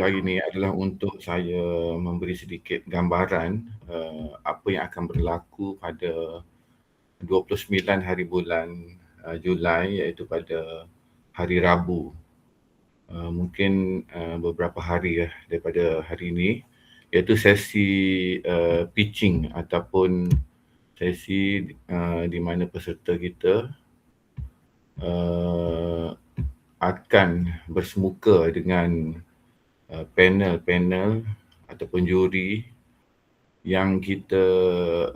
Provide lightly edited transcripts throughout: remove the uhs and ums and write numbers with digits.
hari ini adalah untuk saya memberi sedikit gambaran apa yang akan berlaku pada 29 hari bulan Julai, iaitu pada hari Rabu. Mungkin beberapa hari daripada hari ini, iaitu sesi pitching ataupun sesi di mana peserta kita akan bersemuka dengan panel-panel ataupun juri yang kita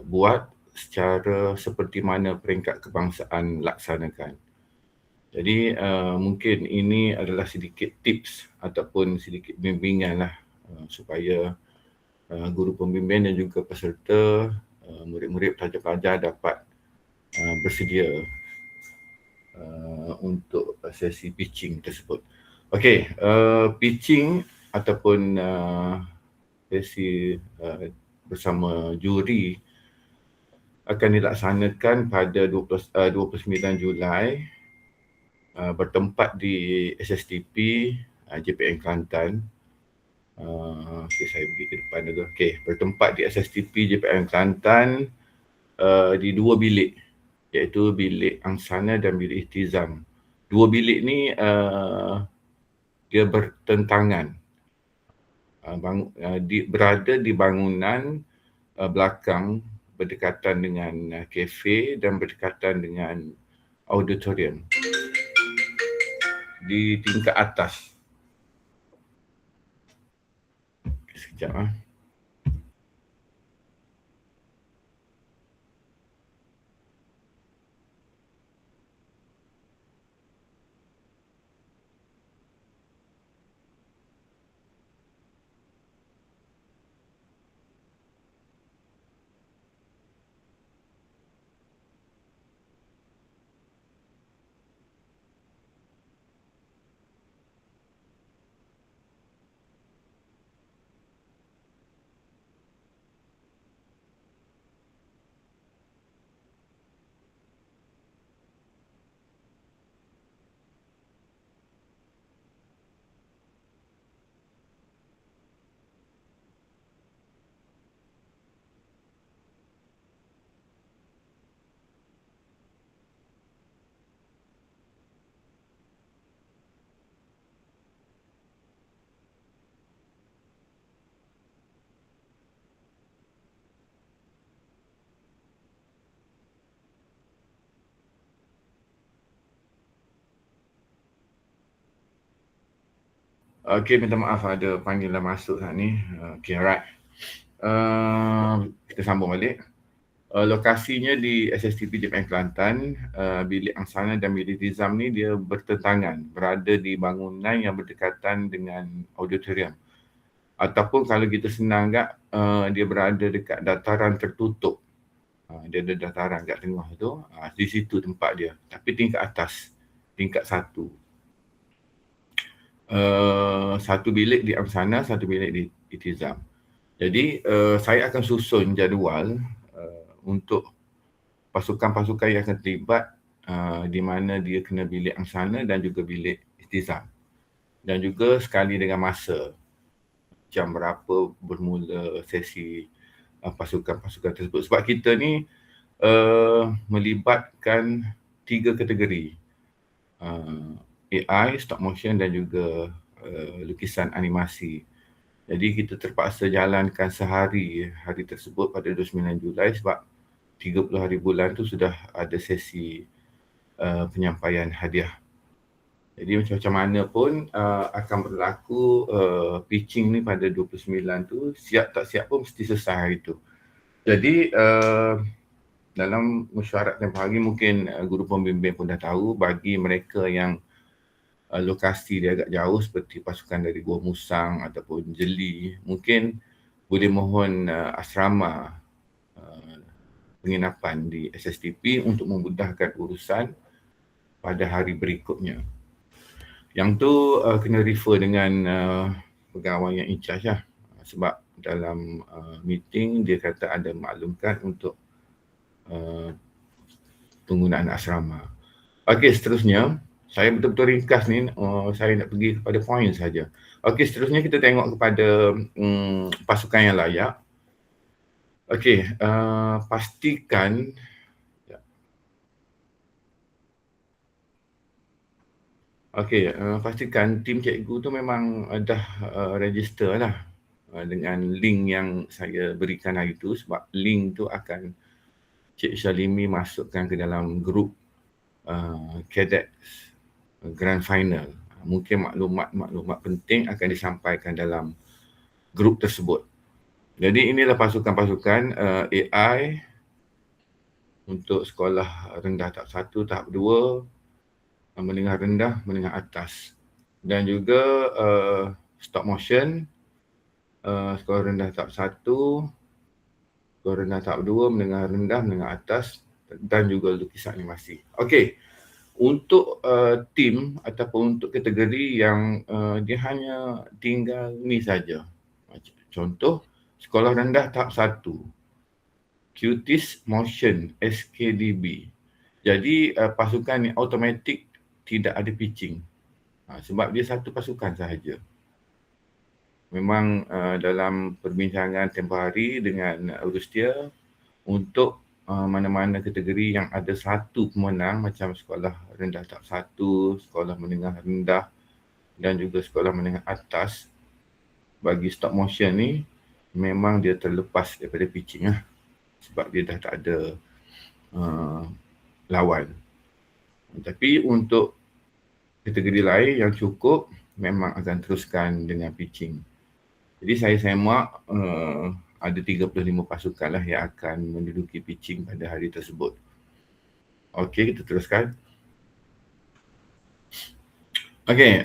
buat secara seperti mana peringkat kebangsaan laksanakan. Jadi mungkin ini adalah sedikit tips ataupun sedikit bimbingan lah supaya guru pembimbing dan juga peserta, murid-murid, pelajar-pelajar dapat bersedia untuk sesi pitching tersebut. Okey, pitching ataupun sesi bersama juri akan dilaksanakan pada 29 Julai bertempat di SSTP JPN Kelantan. Okay, saya pergi ke depan dulu. Okey, bertempat di SSTP JPN Kelantan di dua bilik, iaitu bilik angsana dan bilik ihtizam. Dua bilik ni dia bertentangan, berada di bangunan belakang berdekatan dengan kafe dan berdekatan dengan auditorium di tingkat atas. Sekejap . Okey, minta maaf ada panggilan masuk saat ni. Okey, alright. Kita sambung balik. Lokasinya di SSTP JPN Kelantan. Bilik angsana dan bilik ihtizam ni dia bertentangan, berada di bangunan yang berdekatan dengan auditorium. Ataupun kalau kita senang agak, dia berada dekat dataran tertutup. Dia ada dataran kat tengah tu. Di situ tempat dia. Tapi tingkat atas, tingkat 1. Satu bilik di angsana, satu bilik di ihtizam. Jadi saya akan susun jadual untuk pasukan-pasukan yang akan terlibat, di mana dia kena bilik angsana dan juga bilik ihtizam. Dan juga sekali dengan masa, jam berapa bermula sesi pasukan-pasukan tersebut. Sebab kita ni melibatkan 3 kategori. AI, stop motion dan juga lukisan animasi. Jadi kita terpaksa jalankan sehari hari tersebut pada 29 Julai sebab 30 hari bulan tu sudah ada sesi penyampaian hadiah. Jadi macam mana pun akan berlaku pitching ni pada 29 tu, siap tak siap pun mesti selesai hari tu. Jadi dalam mesyuarat tempoh hari mungkin guru pembimbing pun dah tahu, bagi mereka yang lokasi dia agak jauh seperti pasukan dari Gua Musang ataupun Jeli, mungkin boleh mohon asrama penginapan di SSTP untuk memudahkan urusan pada hari berikutnya. Yang tu kena refer dengan pegawai yang in charge lah. Sebab dalam meeting dia kata ada maklumkan untuk penggunaan asrama. Okey, seterusnya saya betul-betul ringkas ni, saya nak pergi kepada poin saja. Okey, seterusnya kita tengok kepada pasukan yang layak. Okey, pastikan pastikan tim cikgu tu memang dah register lah dengan link yang saya berikan hari tu, sebab link tu akan Cik Syalimi masukkan ke dalam grup cadets grand final. Mungkin maklumat-maklumat penting akan disampaikan dalam grup tersebut. Jadi inilah pasukan-pasukan AI untuk sekolah rendah tahap 1, tahap 2, menengah rendah, menengah atas. Dan juga stop motion, sekolah rendah tahap 1, sekolah rendah tahap 2, menengah rendah, menengah atas, dan juga lukisan animasi. Okey, untuk tim ataupun untuk kategori yang dia hanya tinggal ni saja. Contoh, sekolah rendah tahap 1, Cuties Motion SKDB. Jadi pasukan ni automatik tidak ada pitching. Sebab dia satu pasukan sahaja. Memang dalam perbincangan tempoh hari dengan Urustia, untuk mana-mana kategori yang ada satu pemenang macam sekolah rendah tahap 1, sekolah menengah rendah dan juga sekolah menengah atas, bagi stop motion ni memang dia terlepas daripada pitching lah. Sebab dia dah tak ada lawan. Tapi untuk kategori lain yang cukup, memang akan teruskan dengan pitching. Jadi saya semak ada 35 pasukan lah yang akan menduduki pitching pada hari tersebut. Okey, kita teruskan. Okey,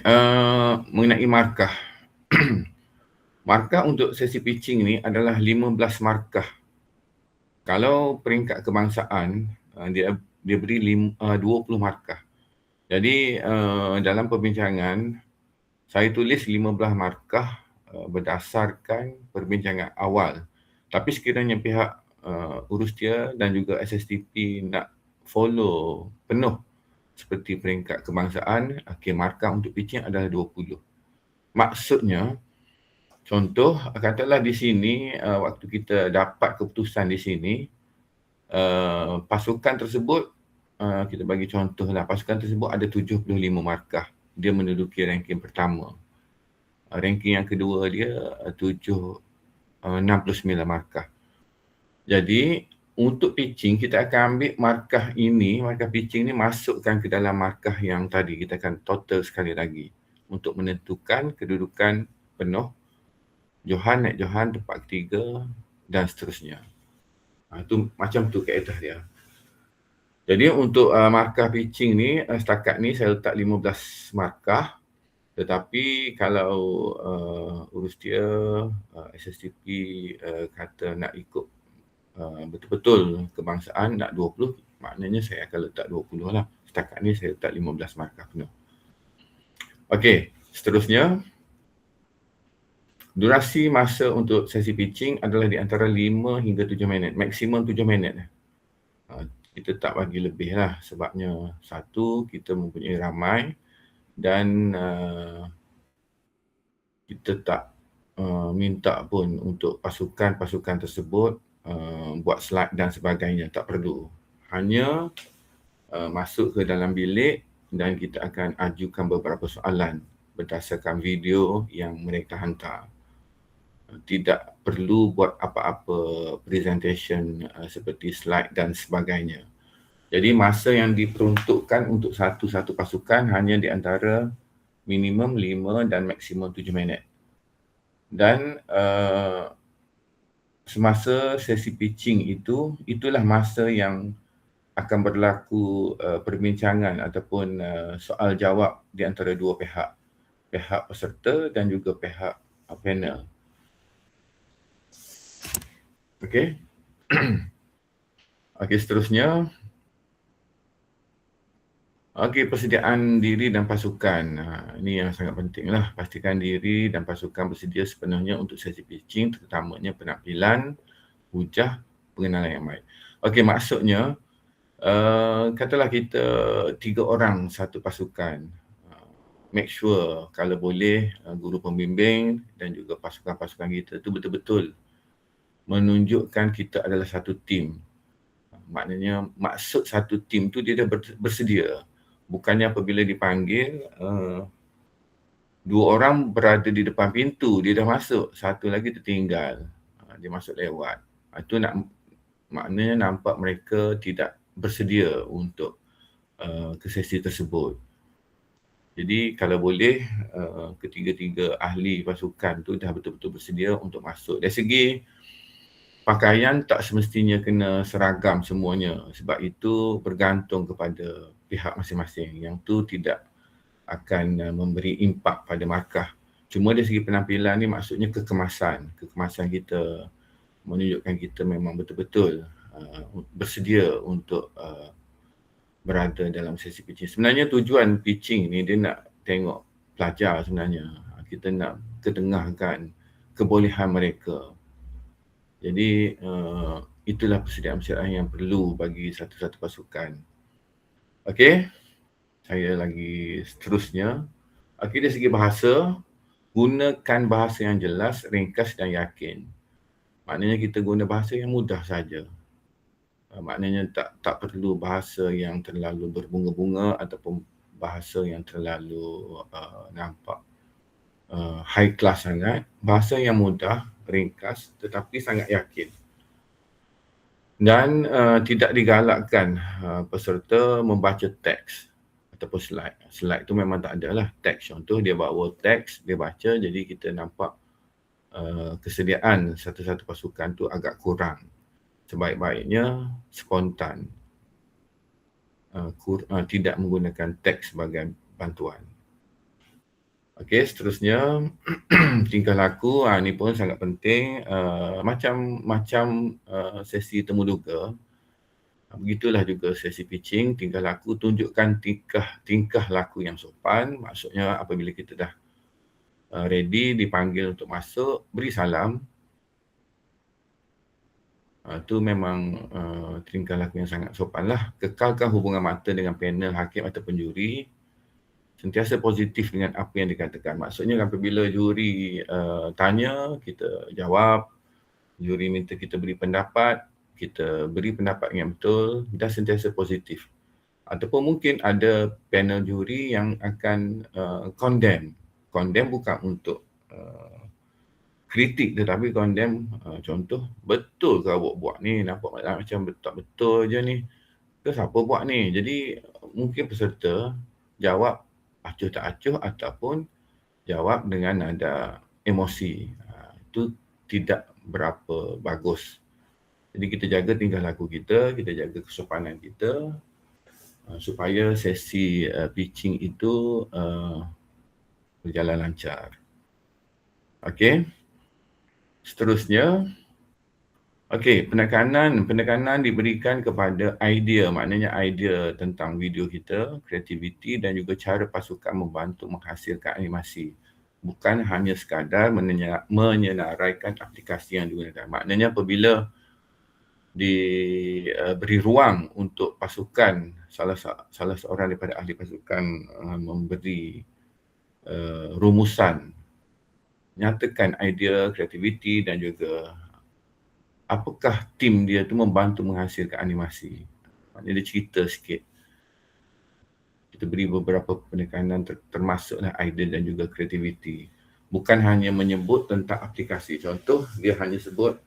mengenai markah. Markah untuk sesi pitching ni adalah 15 markah. Kalau peringkat kebangsaan, dia beri 20 markah. Jadi dalam perbincangan, saya tulis 15 markah berdasarkan perbincangan awal. Tapi sekiranya pihak Urustia dan juga SSTP nak follow penuh seperti peringkat kebangsaan, markah untuk pitching adalah 20. Maksudnya, contoh, katalah di sini waktu kita dapat keputusan di sini, pasukan tersebut, kita bagi contoh lah, pasukan tersebut ada 75 markah. Dia menduduki ranking pertama. Ranking yang kedua dia 69 markah. Jadi untuk pitching kita akan ambil markah ini, markah pitching ni masukkan ke dalam markah yang tadi. Kita akan total sekali lagi untuk menentukan kedudukan penuh, Johan naik Johan tempat ketiga dan seterusnya. Itu macam tu kaedah dia. Jadi untuk markah pitching ni, setakat ni saya letak 15 markah. Tetapi kalau Urustia, SSTP kata nak ikut betul-betul kebangsaan nak 20, maknanya saya akan letak 20 lah. Setakat ni saya letak 15 markah penuh. Okey, seterusnya. Durasi masa untuk sesi pitching adalah di antara 5 hingga 7 minit. Maksimum 7 minit. Kita tak bagi lebih lah, sebabnya satu, kita mempunyai ramai dan kita tak minta pun untuk pasukan-pasukan tersebut buat slide dan sebagainya, tak perlu. Hanya masuk ke dalam bilik dan kita akan ajukan beberapa soalan berdasarkan video yang mereka hantar. Tidak perlu buat apa-apa presentation seperti slide dan sebagainya. Jadi masa yang diperuntukkan untuk satu-satu pasukan hanya di antara minimum 5 dan maksimum 7 minit. Dan semasa sesi pitching itulah masa yang akan berlaku perbincangan ataupun soal jawab di antara dua pihak. Pihak peserta dan juga pihak panel. Okey. Okey, seterusnya. Okey, persediaan diri dan pasukan. Ini yang sangat penting lah. Pastikan diri dan pasukan bersedia sepenuhnya untuk sesi pitching, terutamanya penampilan, hujah, pengenalan yang baik. Okey, maksudnya, katalah kita 3 orang satu pasukan. make sure kalau boleh guru pembimbing dan juga pasukan-pasukan kita tu betul-betul menunjukkan kita adalah satu tim. Maknanya maksud satu tim tu dia dah bersedia. Bukannya apabila dipanggil, dua orang berada di depan pintu, dia dah masuk, satu lagi tertinggal. Dia masuk lewat. Itu maknanya nampak mereka tidak bersedia untuk ke sesi tersebut. Jadi kalau boleh ketiga-tiga ahli pasukan tu dah betul-betul bersedia untuk masuk. Dari segi pakaian tak semestinya kena seragam semuanya, sebab itu bergantung kepada pihak masing-masing. Yang tu tidak akan memberi impak pada markah. Cuma dari segi penampilan ni maksudnya kekemasan kita menunjukkan kita memang betul-betul bersedia untuk berada dalam sesi pitching. Sebenarnya tujuan pitching ni dia nak tengok pelajar sebenarnya. Kita nak ketengahkan kebolehan mereka. Jadi itulah persediaan-persediaan yang perlu bagi satu-satu pasukan. Okey, saya lagi seterusnya. Okey, dari segi bahasa, gunakan bahasa yang jelas, ringkas dan yakin. Maknanya kita guna bahasa yang mudah saja. Maknanya tak perlu bahasa yang terlalu berbunga-bunga ataupun bahasa yang terlalu nampak high class sangat. Bahasa yang mudah, ringkas tetapi sangat yakin. Dan tidak digalakkan peserta membaca teks ataupun slide. Slide tu memang tak ada lah. Teks contoh dia bawa teks, dia baca, jadi kita nampak kesediaan satu-satu pasukan tu agak kurang. Sebaik-baiknya spontan, tidak menggunakan teks sebagai bantuan. Okey, seterusnya tingkah laku, ini pun sangat penting. Macam sesi temuduga, begitulah juga sesi pitching, tingkah laku, tunjukkan tingkah laku yang sopan. Maksudnya apabila kita dah ready, dipanggil untuk masuk, beri salam. Itu memang tingkah laku yang sangat sopan lah. Kekalkan hubungan mata dengan panel, hakim ataupun juri. Sentiasa positif dengan apa yang dikatakan. Maksudnya apabila juri tanya, kita jawab. Juri minta kita beri pendapat, kita beri pendapat yang betul dan sentiasa positif. Ataupun mungkin ada panel juri yang akan condemn. Condemn bukan untuk kritik tetapi condemn, contoh, betul ke awak buat ni, nampak macam tak betul je ni, ke siapa buat ni. Jadi mungkin peserta jawab acuh tak acuh ataupun jawab dengan nada emosi. Itu tidak berapa bagus. Jadi kita jaga tingkah laku kita jaga kesopanan kita supaya sesi pitching itu berjalan lancar. Okey. Seterusnya, penekanan diberikan kepada idea, maknanya idea tentang video kita, kreativiti dan juga cara pasukan membantu menghasilkan animasi. Bukan hanya sekadar menyenaraikan aplikasi yang digunakan. Maknanya apabila diberi ruang untuk pasukan, salah seorang daripada ahli pasukan memberi rumusan, nyatakan idea, kreativiti dan juga apakah tim dia tu membantu menghasilkan animasi. Maknanya dia cerita sikit. Kita beri beberapa penekanan termasuklah idea dan juga kreativiti. Bukan hanya menyebut tentang aplikasi. Contoh, dia hanya sebut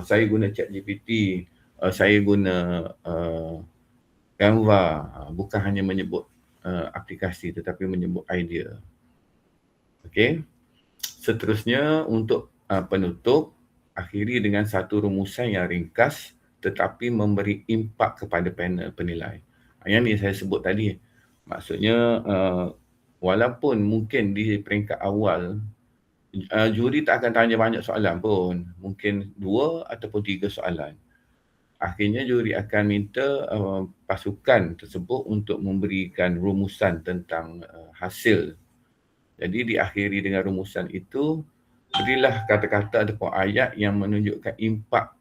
saya guna ChatGPT, saya guna Canva. Bukan hanya menyebut aplikasi tetapi menyebut idea. Okey. Seterusnya untuk penutup, akhiri dengan satu rumusan yang ringkas tetapi memberi impak kepada panel penilai. Yang ni saya sebut tadi. Maksudnya walaupun mungkin di peringkat awal juri tak akan tanya banyak soalan pun. Mungkin 2 ataupun 3 soalan. Akhirnya juri akan minta pasukan tersebut untuk memberikan rumusan tentang hasil. Jadi diakhiri dengan rumusan itu, berilah kata-kata ataupun ayat yang menunjukkan impak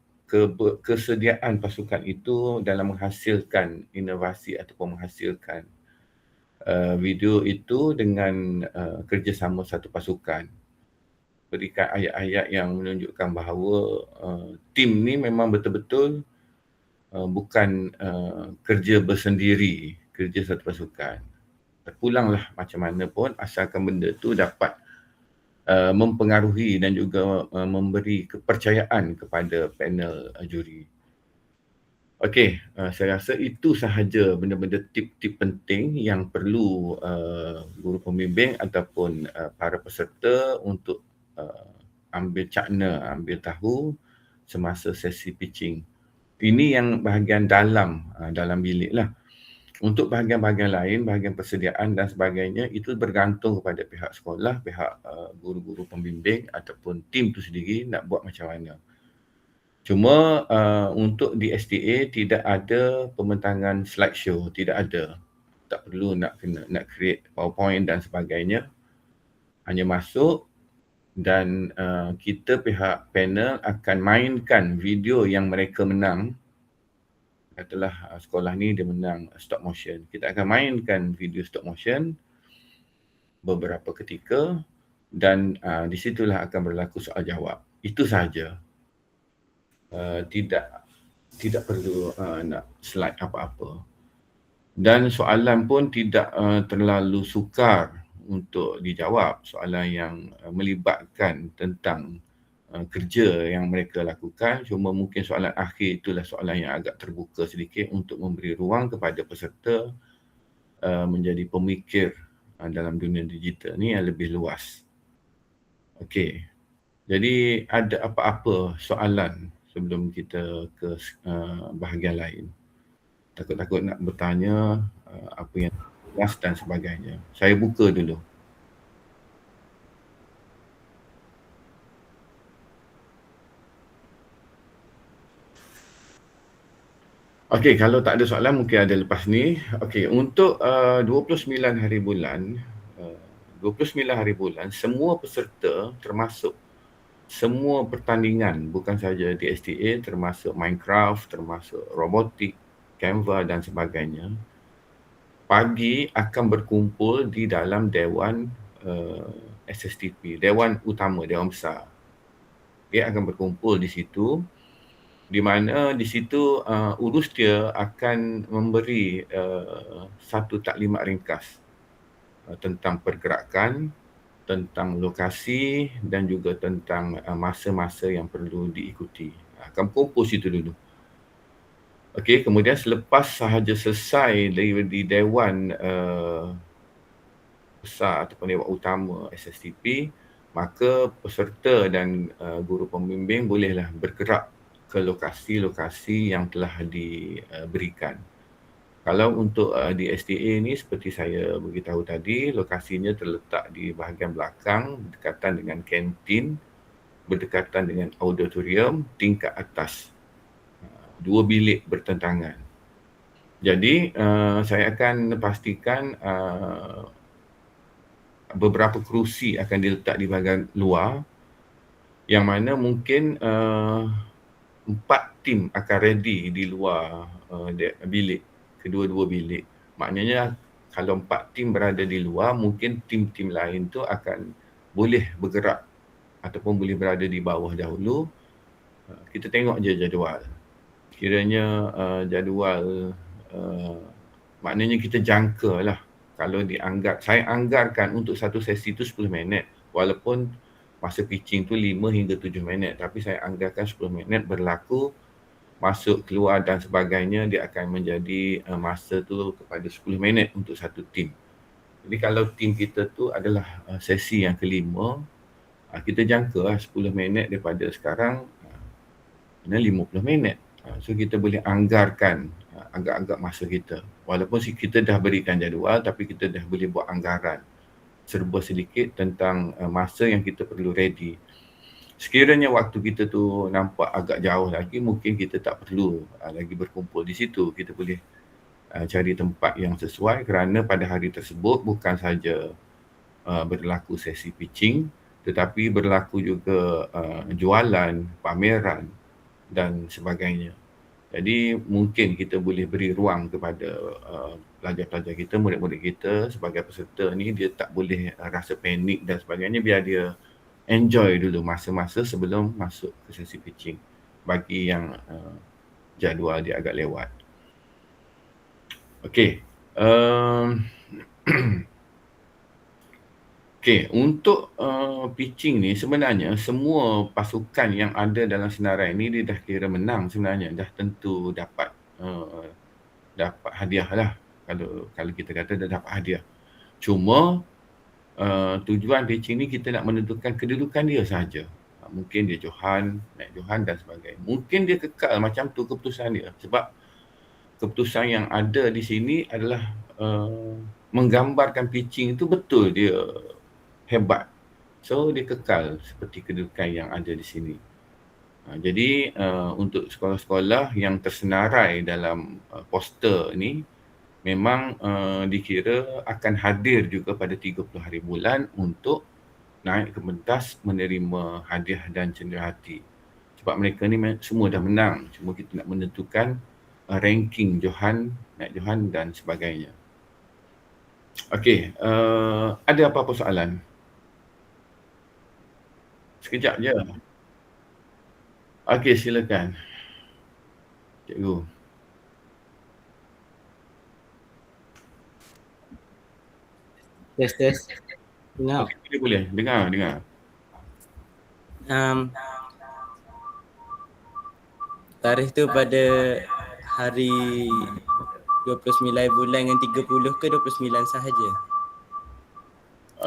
kesediaan pasukan itu dalam menghasilkan inovasi ataupun menghasilkan video itu dengan kerjasama satu pasukan. Berikan ayat-ayat yang menunjukkan bahawa tim ni memang betul-betul bukan kerja bersendiri, kerja satu pasukan. Terpulanglah macam mana pun asalkan benda tu dapat mempengaruhi dan juga memberi kepercayaan kepada panel juri. Okey, saya rasa itu sahaja benda-benda tip-tip penting yang perlu guru pembimbing ataupun para peserta untuk ambil cakna, ambil tahu semasa sesi pitching. Ini yang bahagian dalam bilik lah. Untuk bahagian-bahagian lain, bahagian persediaan dan sebagainya, itu bergantung kepada pihak sekolah, pihak guru-guru pembimbing ataupun tim tu sendiri nak buat macam mana. Cuma untuk di STA tidak ada pembentangan slideshow, tidak ada. Tak perlu nak create PowerPoint dan sebagainya. Hanya masuk dan kita pihak panel akan mainkan video yang mereka menang. Katalah sekolah ni dia menang stop motion. Kita akan mainkan video stop motion beberapa ketika dan di situlah akan berlaku soal jawab. Itu sahaja. Tidak perlu nak slide apa-apa. Dan soalan pun tidak terlalu sukar untuk dijawab. Soalan yang melibatkan tentang kerja yang mereka lakukan, cuma mungkin soalan akhir itulah soalan yang agak terbuka sedikit untuk memberi ruang kepada peserta menjadi pemikir dalam dunia digital ni yang lebih luas. Okey, jadi ada apa-apa soalan sebelum kita ke bahagian lain? Takut-takut nak bertanya apa yang jelas dan sebagainya. Saya buka dulu. Okey, kalau tak ada soalan mungkin ada lepas ni. Okey, untuk 29 hari bulan, 29 hari bulan, semua peserta termasuk semua pertandingan, bukan saja di STA, termasuk Minecraft, termasuk robotik, Canva dan sebagainya, pagi akan berkumpul di dalam Dewan SSTP, Dewan Utama, Dewan Besar. Dia akan berkumpul di situ, di mana di situ urus dia akan memberi satu taklimat ringkas tentang pergerakan, tentang lokasi dan juga tentang masa-masa yang perlu diikuti. Akan berkumpul situ dulu. Okey, kemudian selepas sahaja selesai di Dewan Besar ataupun Dewan Utama SSTP, maka peserta dan guru pembimbing bolehlah bergerak ke lokasi-lokasi yang telah diberikan. Kalau untuk di STA ni seperti saya beritahu tadi, lokasinya terletak di bahagian belakang berdekatan dengan kantin, berdekatan dengan auditorium tingkat atas. Dua bilik bertentangan. Jadi saya akan pastikan beberapa kerusi akan diletak di bahagian luar yang mana mungkin 4 tim akan ready di luar bilik, kedua-dua bilik. Maknanya kalau 4 tim berada di luar, mungkin tim-tim lain tu akan boleh bergerak ataupun boleh berada di bawah dahulu. Kita tengok je jadual. Kiranya jadual maknanya kita jangka lah. Kalau saya anggarkan untuk satu sesi tu 10 minit walaupun masa pitching tu 5 hingga 7 minit, tapi saya anggarkan 10 minit berlaku, masuk, keluar dan sebagainya, dia akan menjadi masa tu kepada 10 minit untuk satu tim. Jadi kalau tim kita tu adalah sesi yang kelima, kita jangka 10 minit daripada sekarang 50 minit. So kita boleh anggarkan agak-agak masa kita. Walaupun kita dah berikan jadual, tapi kita dah boleh buat anggaran serba sedikit tentang masa yang kita perlu ready. Sekiranya waktu kita tu nampak agak jauh lagi, mungkin kita tak perlu lagi berkumpul di situ. Kita boleh cari tempat yang sesuai kerana pada hari tersebut bukan saja berlaku sesi pitching, tetapi berlaku juga jualan, pameran dan sebagainya. Jadi mungkin kita boleh beri ruang kepada pelajar-pelajar kita, murid-murid kita sebagai peserta ni, dia tak boleh rasa panik dan sebagainya, biar dia enjoy dulu masa-masa sebelum masuk ke sesi pitching bagi yang jadual dia agak lewat. Okey. Okey, untuk pitching ni sebenarnya semua pasukan yang ada dalam senarai ni dia dah kira menang sebenarnya, dah tentu dapat hadiah lah. Kalau kita kata dah dapat hadiah. Cuma tujuan pitching ni kita nak menentukan kedudukan dia sahaja. Mungkin dia Johan, naik Johan dan sebagainya. Mungkin dia kekal macam tu keputusan dia. Sebab keputusan yang ada di sini adalah menggambarkan pitching itu betul dia hebat. So dia kekal seperti kedudukan yang ada di sini. Jadi untuk sekolah-sekolah yang tersenarai dalam poster ni memang dikira akan hadir juga pada 30 hari bulan untuk naik ke pentas menerima hadiah dan cenderahati. Sebab mereka ni semua dah menang. Cuma kita nak menentukan ranking Johan, naik Johan dan sebagainya. Okey, ada apa-apa soalan? Sekejap je. Okey, silakan. Cikgu. Test. Dengar. Okey, boleh. Dengar. Tarikh tu pada hari 29 bulan dengan 30 ke 29 sahaja?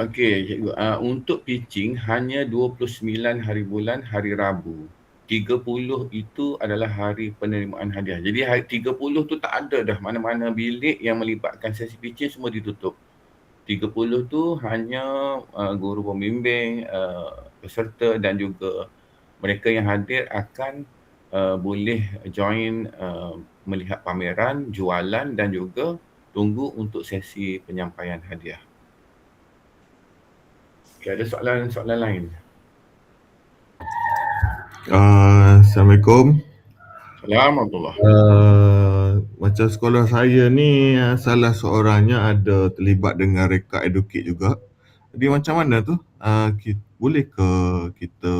Okey, cikgu. Untuk pitching hanya 29 hari bulan hari Rabu. 30 itu adalah hari penerimaan hadiah. Jadi hari 30 tu tak ada dah mana-mana bilik yang melibatkan sesi pitching, semua ditutup. 30 tu hanya guru pembimbing, peserta dan juga mereka yang hadir akan boleh join melihat pameran, jualan dan juga tunggu untuk sesi penyampaian hadiah. Okay, ada soalan lain? Assalamualaikum. Assalamualaikum. Macam sekolah saya ni salah seorangnya ada terlibat dengan Reka Educate juga. Jadi macam mana tu? Boleh ke kita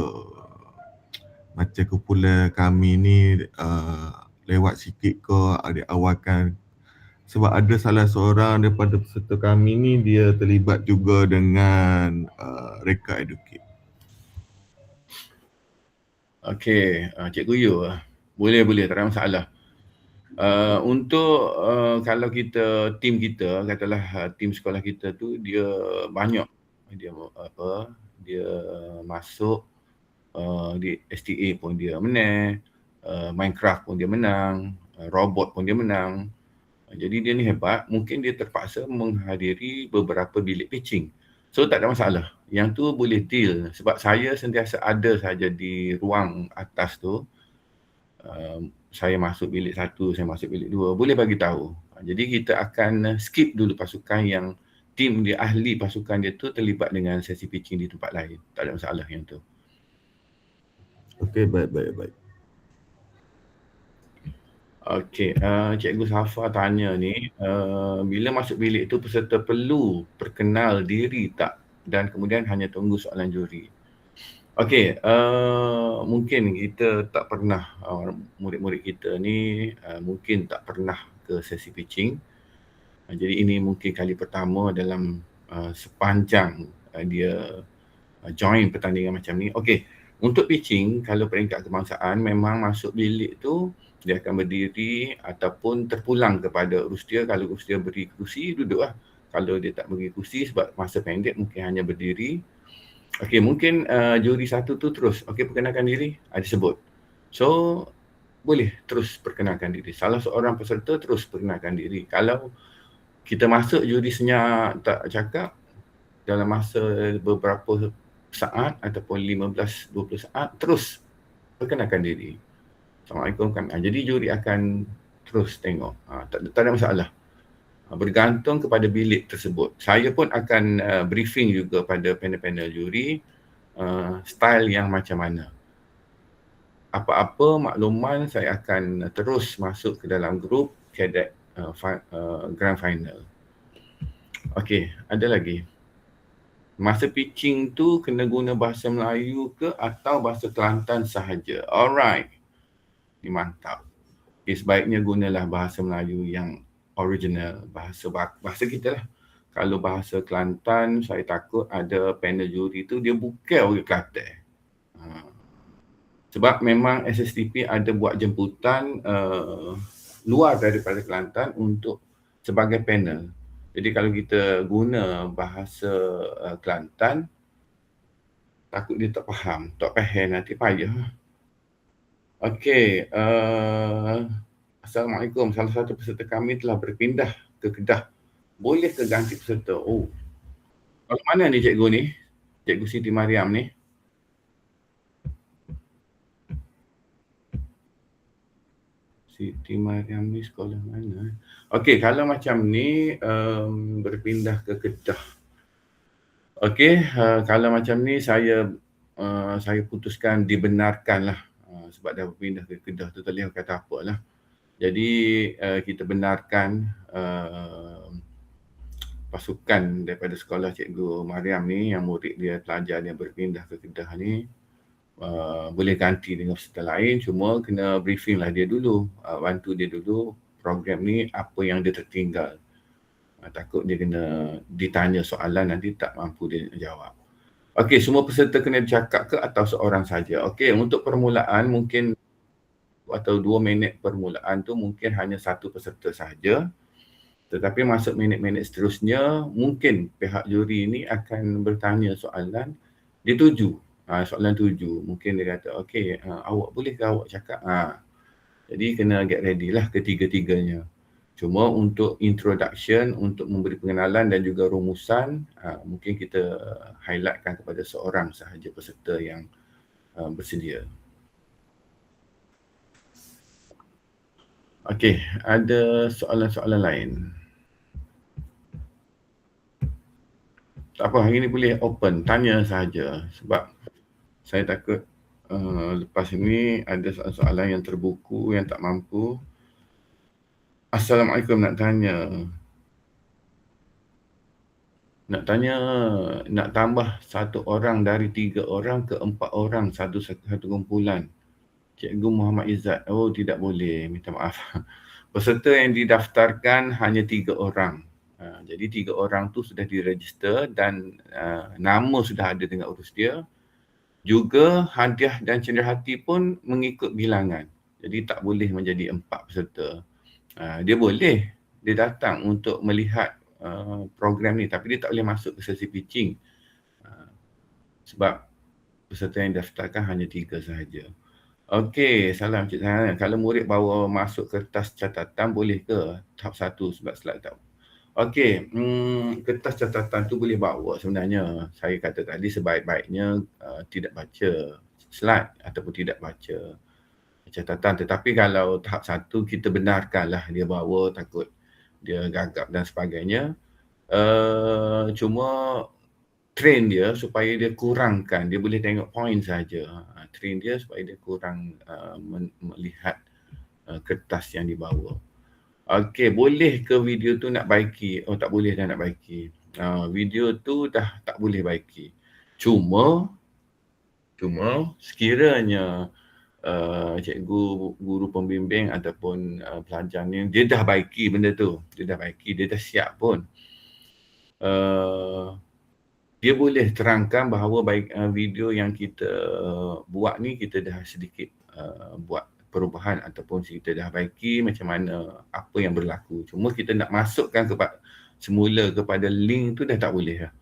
macam kumpulan kami ni lewat sikit ke diawalkan? Sebab ada salah seorang daripada peserta kami ni dia terlibat juga dengan Reka Educate. Okey, Cikgu Yu, boleh, tak ada masalah. Untuk kalau tim kita, katalah tim sekolah kita tu dia banyak, dia masuk di STA pun dia menang, Minecraft pun dia menang, robot pun dia menang. Jadi dia ni hebat, mungkin dia terpaksa menghadiri beberapa bilik pitching. So tak ada masalah. Yang tu boleh deal sebab saya sentiasa ada saja di ruang atas tu. Saya masuk bilik 1, saya masuk bilik 2, boleh bagi tahu. Jadi kita akan skip dulu pasukan yang tim dia, ahli pasukan dia tu terlibat dengan sesi pitching di tempat lain. Tak ada masalah yang tu. Okey, baik. Okey, Cikgu Safa tanya ni, bila masuk bilik tu peserta perlu perkenal diri tak dan kemudian hanya tunggu soalan juri? Okey, mungkin kita tak pernah, murid-murid kita ni mungkin tak pernah ke sesi pitching. Jadi ini mungkin kali pertama dalam sepanjang dia join pertandingan macam ni. Okey, untuk pitching kalau peringkat kebangsaan memang masuk bilik tu dia akan berdiri ataupun terpulang kepada urus dia. Kalau urus dia beri kerusi, duduklah. Kalau dia tak beri kerusi sebab masa pendek mungkin hanya berdiri. Okey, mungkin juri satu tu terus, okey perkenalkan diri, disebut. So, boleh terus perkenalkan diri. Salah seorang peserta terus perkenalkan diri. Kalau kita masuk juri senyap tak cakap dalam masa beberapa saat ataupun 15-20 saat, terus perkenalkan diri. Assalamualaikum kan. Jadi juri akan terus tengok. Tak ada masalah. Bergantung kepada bilik tersebut. Saya pun akan briefing juga pada panel-panel juri style yang macam mana. apa-apa makluman saya akan terus masuk ke dalam grup cadet grand final. Okey, ada lagi. Masa pitching tu kena guna bahasa Melayu ke atau bahasa Kelantan sahaja? Alright. Ini mantap. Okay, sebaiknya gunalah bahasa Melayu yang original, bahasa kita lah. Kalau bahasa Kelantan, saya takut ada panel juri tu dia bukan orang Kelantan. Sebab memang SSTP ada buat jemputan luar daripada Kelantan untuk sebagai panel. Jadi kalau kita guna bahasa Kelantan, takut dia tak faham, tak faham nanti payah. Okey, Assalamualaikum. Salah satu peserta kami telah berpindah ke Kedah. Boleh ke ganti peserta? Oh, kalau mana ni cikgu ni? Cikgu Siti Mariam ni? Siti Mariam ni sekolah mana? Okey, kalau macam ni berpindah ke Kedah. Okey, kalau macam ni saya putuskan dibenarkan lah. Sebab dah berpindah ke Kedah tu tak boleh kata apa lah. Jadi kita benarkan pasukan daripada sekolah Cikgu Mariam ni yang murid dia, pelajar dia berpindah ke Kedah ni boleh ganti dengan peserta lain, cuma kena briefing lah dia dulu, bantu dia dulu program ni apa yang dia tertinggal. Takut dia kena ditanya soalan nanti tak mampu dia jawab. Okey, semua peserta kena bercakap ke atau seorang saja? Okey, untuk permulaan mungkin atau 2 minit permulaan tu mungkin hanya satu peserta saja. Tetapi masuk minit-minit seterusnya mungkin pihak juri ni akan bertanya soalan, dia tuju. Soalan tuju. Mungkin dia kata, okey, awak boleh ke awak cakap? Jadi kena get ready lah ketiga-tiganya. Cuma untuk introduction, untuk memberi pengenalan dan juga rumusan, mungkin kita highlightkan kepada seorang sahaja peserta yang bersedia. Okey, ada soalan-soalan lain? Tak apa, hari ni boleh open, tanya sahaja sebab saya takut lepas ini ada soalan-soalan yang terbuku yang tak mampu. Assalamualaikum, nak tambah 1 orang dari 3 orang ke 4 orang satu kumpulan. Cikgu Muhammad Izzat. Oh, tidak boleh, minta maaf. Peserta yang didaftarkan hanya 3 orang. Jadi 3 orang tu sudah diregister dan nama sudah ada dengan urus dia. Juga hadiah dan cenderahati pun mengikut bilangan. Jadi tak boleh menjadi 4 peserta. Dia datang untuk melihat program ni, tapi dia tak boleh masuk ke sesi pitching. Sebab peserta yang daftarkan hanya 3 sahaja. Okey, salam Cik Zainal. Kalau murid bawa masuk kertas catatan boleh ke tahap 1 sebab slide tak? Okey, kertas catatan tu boleh bawa sebenarnya. Saya kata tadi sebaik-baiknya tidak baca slide ataupun tidak baca catatan. Tetapi kalau tahap 1 kita benarkanlah dia bawa, takut dia gagap dan sebagainya. Cuma train dia supaya dia kurangkan, dia boleh tengok point saja. Train dia supaya dia kurang melihat kertas yang dibawa. Okey, boleh ke video tu nak baiki? Oh, tak boleh dah nak baiki. Video tu dah tak boleh baiki. Cuma sekiranya cikgu, guru pembimbing ataupun pelajar ni dia dah baiki benda tu, dia dah siap pun. Dia boleh terangkan bahawa video yang kita buat ni kita dah sedikit buat perubahan ataupun kita dah baiki macam mana apa yang berlaku. Cuma kita nak masukkan semula kepada link tu dah tak boleh lah.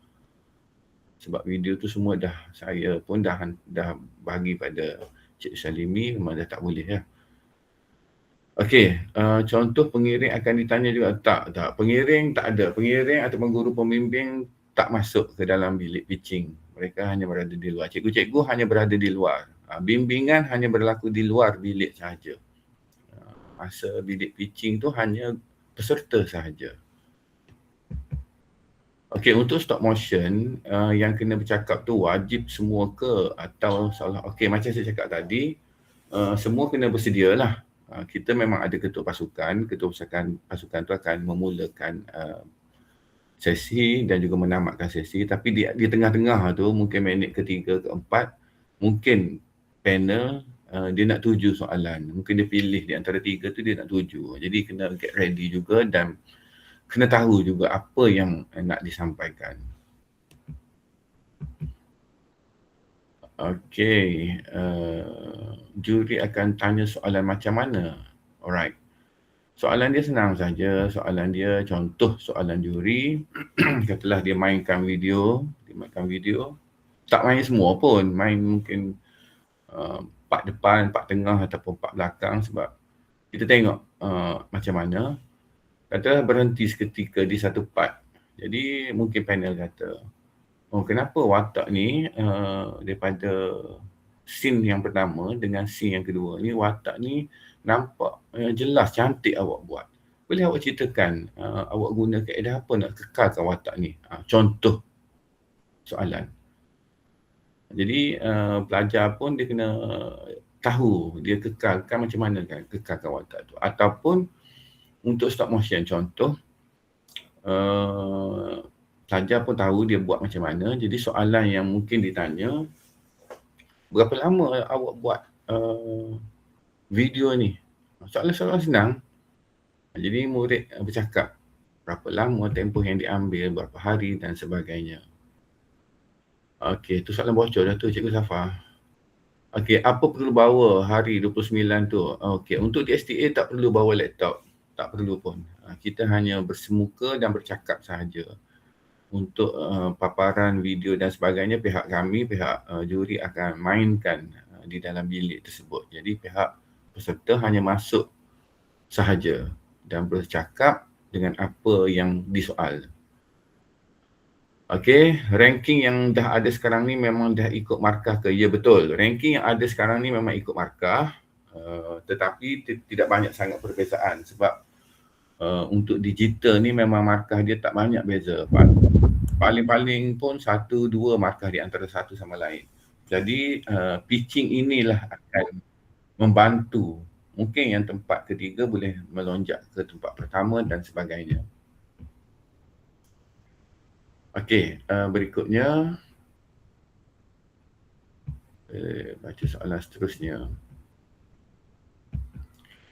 Sebab video tu semua saya pun dah bagi pada Cik Salimi, memang dah tak boleh lah. Okey, contoh pengiring akan ditanya juga. Tak. Pengiring tak ada. Pengiring ataupun guru pembimbing tak masuk ke dalam bilik pitching. Mereka hanya berada di luar. Cikgu-cikgu hanya berada di luar. Bimbingan hanya berlaku di luar bilik sahaja. Masa bilik pitching tu hanya peserta sahaja. Okey, untuk stop motion yang kena bercakap tu wajib semua ke atau salah? Okey, macam saya cakap tadi, semua kena bersedia lah. Kita memang ada ketua pasukan pasukan tu akan memulakan sesi dan juga menamatkan sesi, tapi di tengah-tengah tu mungkin minit ketiga, keempat, mungkin panel dia nak tuju soalan. Mungkin dia pilih di antara 3 tu dia nak tuju. Jadi kena get ready juga dan kena tahu juga apa yang nak disampaikan. Okey, juri akan tanya soalan macam mana? Alright. Soalan dia senang saja. Soalan dia contoh soalan juri. Katalah dia mainkan video. Tak main semua pun. Main mungkin part depan, part tengah ataupun part belakang sebab kita tengok macam mana. Katalah berhenti seketika di satu part. Jadi mungkin panel kata, oh kenapa watak ni daripada scene yang pertama dengan scene yang kedua ni, watak ni nampak jelas, cantik awak buat. Boleh awak ceritakan awak guna kaedah apa nak kekalkan watak ni? Contoh soalan. Jadi pelajar pun dia kena tahu dia kekalkan macam mana kan kekalkan watak tu. Ataupun untuk stop motion contoh, pelajar pun tahu dia buat macam mana. Jadi soalan yang mungkin ditanya, berapa lama awak buat video ni? Soalan-soalan senang. Jadi murid bercakap berapa lama tempoh yang diambil, berapa hari dan sebagainya. Okey, tu soalan bocor dah tu Cikgu Safar. Okey, apa perlu bawa hari 29 tu? Okey, untuk di STA tak perlu bawa laptop. Tak perlu pun. Kita hanya bersemuka dan bercakap sahaja. Untuk paparan video dan sebagainya, pihak kami, pihak juri akan mainkan di dalam bilik tersebut. Jadi pihak peserta hanya masuk sahaja dan bercakap dengan apa yang disoal. Okey, ranking yang dah ada sekarang ni memang dah ikut markah ke? Ya betul, ranking yang ada sekarang ni memang ikut markah. Tetapi tidak banyak sangat perbezaan sebab untuk digital ni memang markah dia tak banyak beza. Paling-paling pun 1-2 markah di antara satu sama lain. Jadi pitching inilah akan membantu. Mungkin yang tempat ketiga boleh melonjak ke tempat pertama dan sebagainya. Okey, berikutnya baca soalan seterusnya.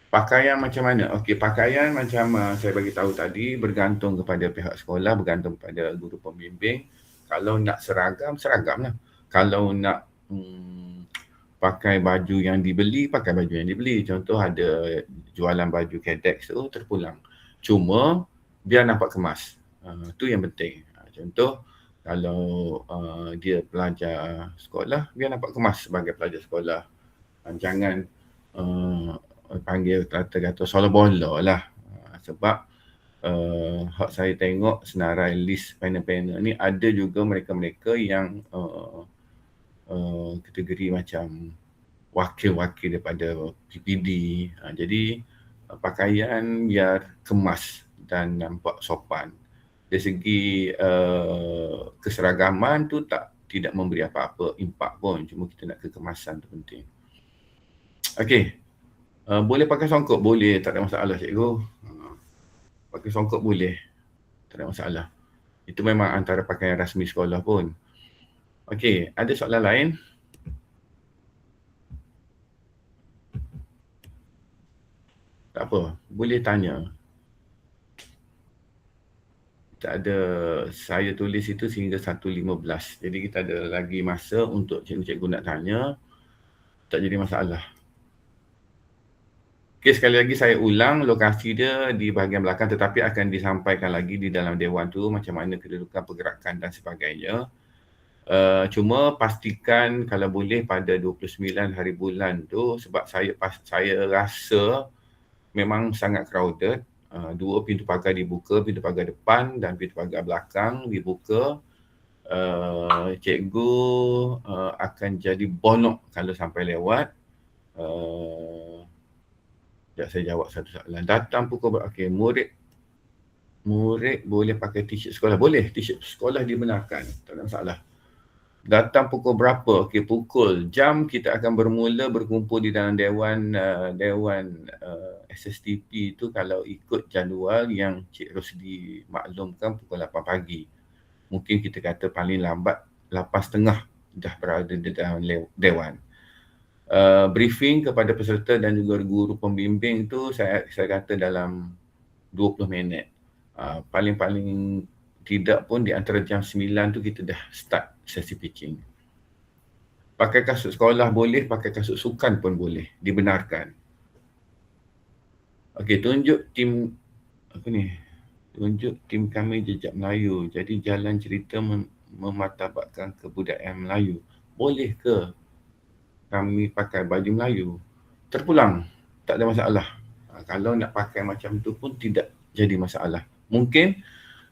Pakaian macam mana? Okey, pakaian macam saya bagi tahu tadi bergantung kepada pihak sekolah, bergantung kepada guru pembimbing. Kalau nak seragam, seragamlah. Kalau nak pakai baju yang dibeli, pakai baju yang dibeli. Contoh ada jualan baju Cadex tu terpulang. Cuma biar nampak kemas. Tu yang penting. Contoh kalau dia pelajar sekolah, biar nampak kemas sebagai pelajar sekolah. Jangan panggil kata-kata sola-bola lah. Sebab hak saya tengok senarai list panel-panel ni ada juga mereka-mereka yang kategori macam wakil-wakil daripada PPD. Jadi pakaian biar kemas dan nampak sopan. Dari segi keseragaman tu tidak memberi apa-apa impak pun, cuma kita nak kekemasan tu penting. Okey. Boleh pakai songkok? Boleh, tak ada masalah cikgu. Pakai songkok boleh, tak ada masalah. Itu memang antara pakaian rasmi sekolah pun. Okey, ada soalan lain? Tak apa, boleh tanya. Tak ada, saya tulis itu sehingga 1.15. Jadi kita ada lagi masa untuk cikgu-cikgu nak tanya. Tak jadi masalah. Okey, sekali lagi saya ulang, lokasi dia di bahagian belakang tetapi akan disampaikan lagi di dalam dewan tu macam mana kedudukan pergerakan dan sebagainya. Cuma pastikan kalau boleh pada 29 hari bulan tu sebab saya rasa memang sangat crowded. 2 pintu pagar dibuka, pintu pagar depan dan pintu pagar belakang dibuka. Cikgu akan jadi bonok kalau sampai lewat. Sekejap saya jawab satu soalan. Datang pukul berapa? Okey, murid boleh pakai t-shirt sekolah? Boleh, t-shirt sekolah dibenarkan. Tak ada masalah. Datang pukul berapa? Okey, pukul. Jam kita akan bermula berkumpul di dalam Dewan SSTP itu kalau ikut jadual yang Cik Rosdi maklumkan pukul 8 pagi. Mungkin kita kata paling lambat 8.30 dah berada di dalam Dewan. Briefing kepada peserta dan juga guru pembimbing tu saya kata dalam 20 minit. Paling-paling tidak pun di antara jam 9 tu kita dah start sesi pitching. Pakai kasut sekolah boleh, pakai kasut sukan pun boleh, dibenarkan. Okey, tunjuk tim kami Jejak Melayu. Jadi jalan cerita memartabatkan kebudayaan Melayu. Boleh ke kami pakai baju Melayu? Terpulang, tak ada masalah. Kalau nak pakai macam tu pun tidak jadi masalah. Mungkin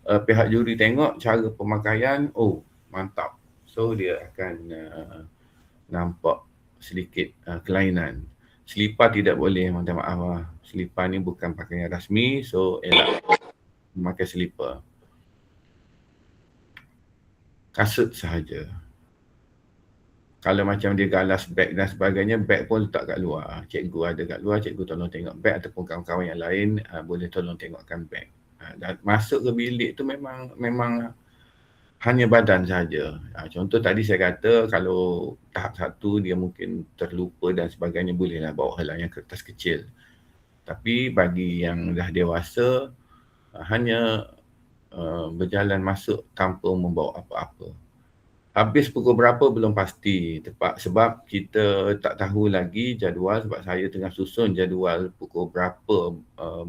pihak juri tengok cara pemakaian, oh mantap. So dia akan nampak sedikit kelainan. Selipar tidak boleh, minta maaf. Selipar ni bukan pakaian rasmi, so elak memakai selipar. Kasut sahaja. Kalau macam dia galas beg dan sebagainya, beg pun letak kat luar. Cikgu ada kat luar, cikgu tolong tengok beg ataupun kawan-kawan yang lain boleh tolong tengokkan beg. Dan masuk ke bilik tu memang hanya badan saja. Contoh tadi saya kata kalau tahap 1 dia mungkin terlupa dan sebagainya, bolehlah bawa helaian kertas kecil. Tapi bagi yang dah dewasa hanya berjalan masuk tanpa membawa apa-apa. Habis pukul berapa belum pasti tepat sebab kita tak tahu lagi jadual, sebab saya tengah susun jadual pukul berapa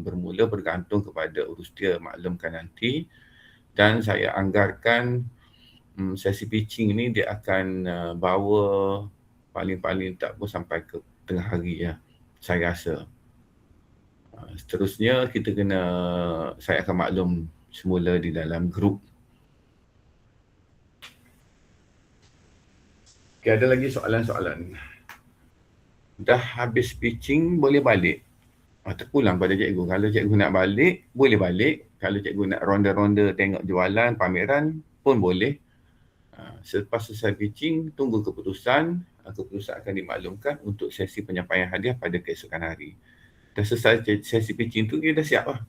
bermula bergantung kepada urusdia maklumkan nanti. Dan saya anggarkan sesi pitching ni dia akan bawa paling-paling tak pun sampai ke tengah hari ya, saya rasa. Seterusnya saya akan maklum semula di dalam grup. Okay, ada lagi soalan-soalan. Dah habis pitching boleh balik? Terpulang pada cikgu. Kalau cikgu nak balik, boleh balik. Kalau cikgu nak ronda-ronda tengok jualan, pameran pun boleh. Selepas selesai pitching, tunggu keputusan. Keputusan akan dimaklumkan untuk sesi penyampaian hadiah pada keesokan hari. Dah selesai sesi pitching tu, dia dah siap lah.